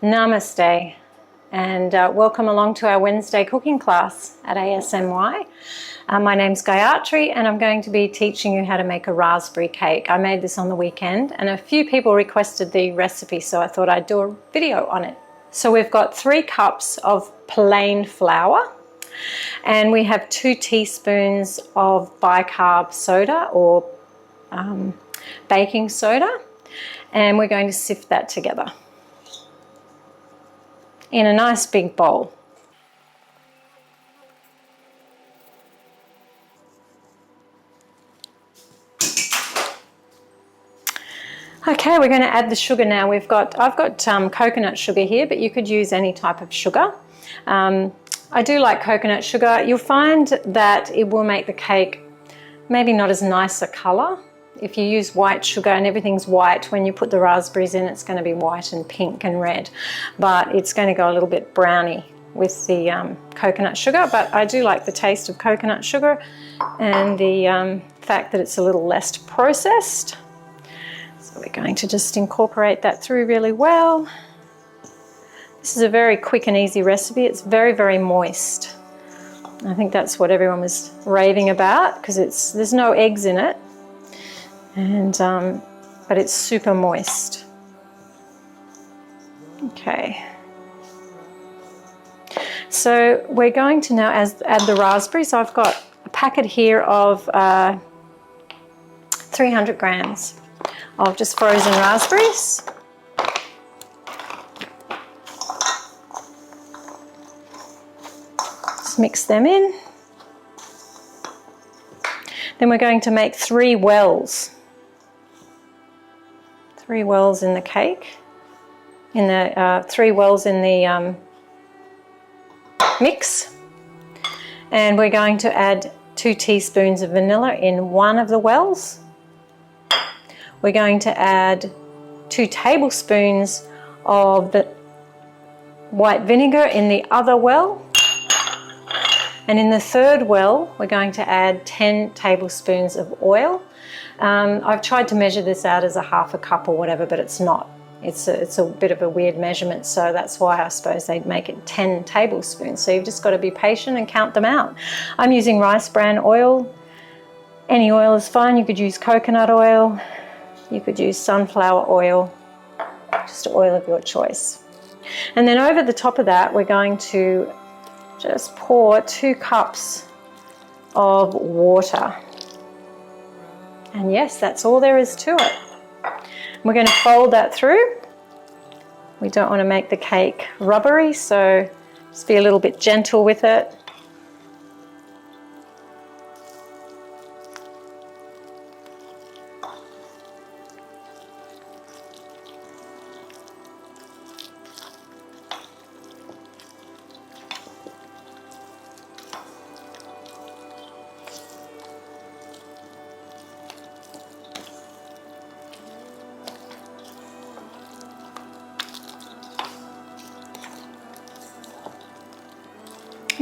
Namaste, and welcome along to our Wednesday cooking class at ASMY. My name's Gayatri and I'm going to be teaching you how to make a raspberry cake. I made this on the weekend and a few people requested the recipe, so I thought I'd do a video on it. So we've got 3 cups of plain flour and we have 2 teaspoons of bicarb soda or baking soda, and we're going to sift that together in a nice big bowl. Okay, we're going to add the sugar now. I've got coconut sugar here, but you could use any type of sugar. I do like coconut sugar. You'll find that it will make the cake maybe not as nice a colour. If you use white sugar and everything's white, when you put the raspberries in, it's going to be white and pink and red. But it's going to go a little bit browny with the coconut sugar. But I do like the taste of coconut sugar and the fact that it's a little less processed. So we're going to just incorporate that through really well. This is a very quick and easy recipe. It's very, very moist. I think that's what everyone was raving about because there's no eggs in it. And but it's super moist. Okay, so we're going to now add the raspberries. I've got a packet here of 300 grams of just frozen raspberries. Just mix them in. Then we're going to make 3 wells. 3 wells in the cake, in the 3 wells in the mix, and we're going to add 2 teaspoons of vanilla in one of the wells. We're going to add 2 tablespoons of the white vinegar in the other well, and in the 3rd well we're going to add 10 tablespoons of oil. I've tried to measure this out as a half a cup or whatever, but it's not. It's a bit of a weird measurement, so that's why I suppose they'd make it 10 tablespoons. So you've just got to be patient and count them out. I'm using rice bran oil. Any oil is fine. You could use coconut oil. You could use sunflower oil, just oil of your choice. And then over the top of that, we're going to just pour 2 cups of water. And yes, that's all there is to it. We're going to fold that through. We don't want to make the cake rubbery, so just be a little bit gentle with it.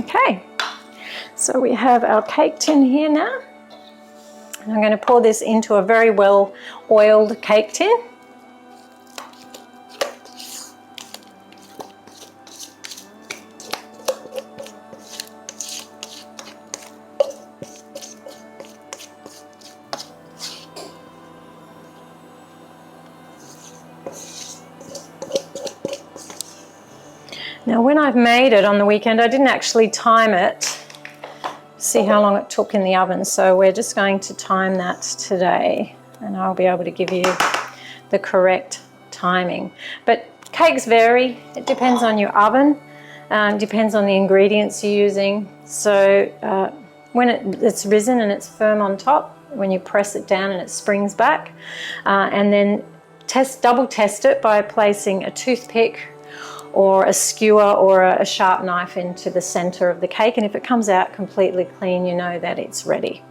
Okay, so we have our cake tin here now, and I'm going to pour this into a very well oiled cake tin. Now when I've made it on the weekend, I didn't actually time it, see how long it took in the oven, so we're just going to time that today and I'll be able to give you the correct timing. But cakes vary, it depends on your oven, depends on the ingredients you're using. So when it's risen and it's firm on top, when you press it down and it springs back, and then double test it by placing a toothpick or a skewer or a sharp knife into the center of the cake, and if it comes out completely clean, you know that it's ready.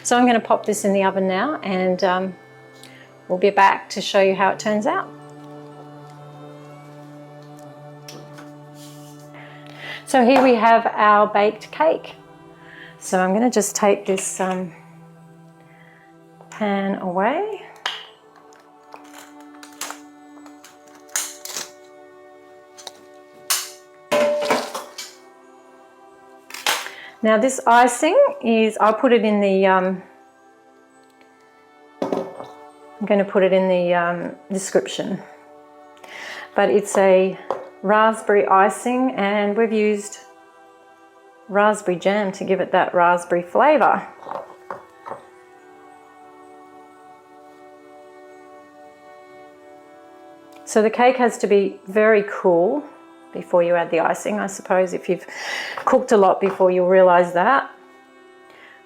So I'm going to pop this in the oven now, and we'll be back to show you how it turns out. So here we have our baked cake. So I'm going to just take this pan away. Now this icing is, I'll put it in the, I'm going to put it in the description. But it's a raspberry icing, and we've used raspberry jam to give it that raspberry flavour. So the cake has to be very cool before you add the icing. I suppose if you've cooked a lot before, you'll realise that.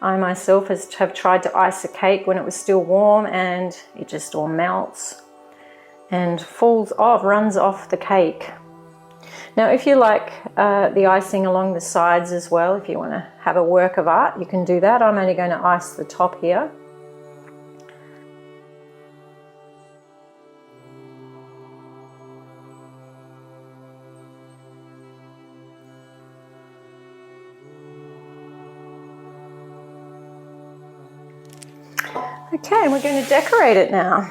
I myself have tried to ice a cake when it was still warm, and it just all melts and falls off, runs off the cake. Now if you like the icing along the sides as well, if you want to have a work of art, you can do that. I'm only going to ice the top here. Okay, we're going to decorate it now.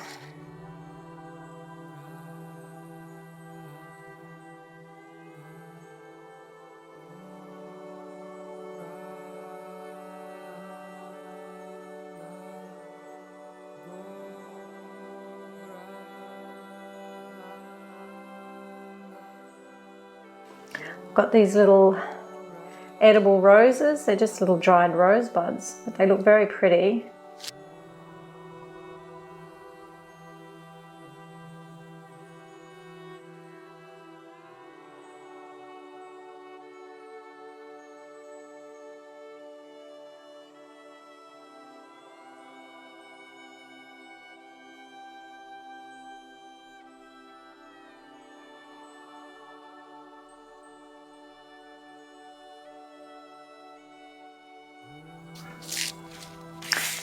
Got these little edible roses. They're just little dried rose buds, but they look very pretty.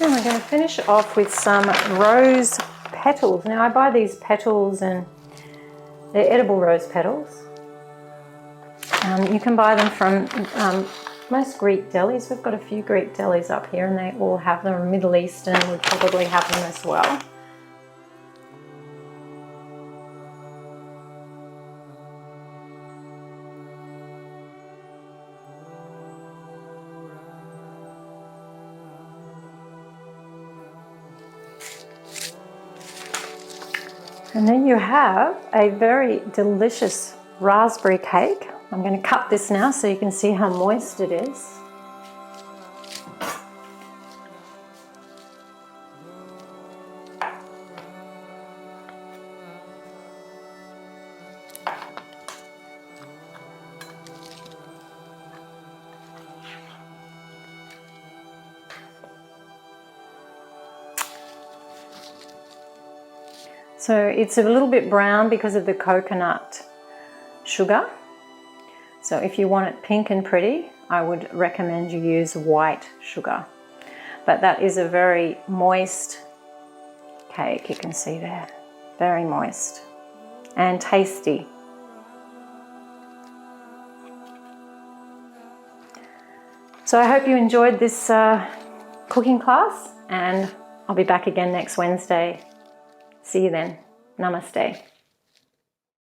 And we're going to finish it off with some rose petals. Now I buy these petals and they're edible rose petals. You can buy them from most Greek delis. We've got a few Greek delis up here and they all have them. Middle Eastern would probably have them as well. And then you have a very delicious raspberry cake. I'm going to cut this now so you can see how moist it is. So it's a little bit brown because of the coconut sugar. So if you want it pink and pretty, I would recommend you use white sugar. But that is a very moist cake, you can see there. Very moist and tasty. So I hope you enjoyed this cooking class, and I'll be back again next Wednesday. See you then. Namaste.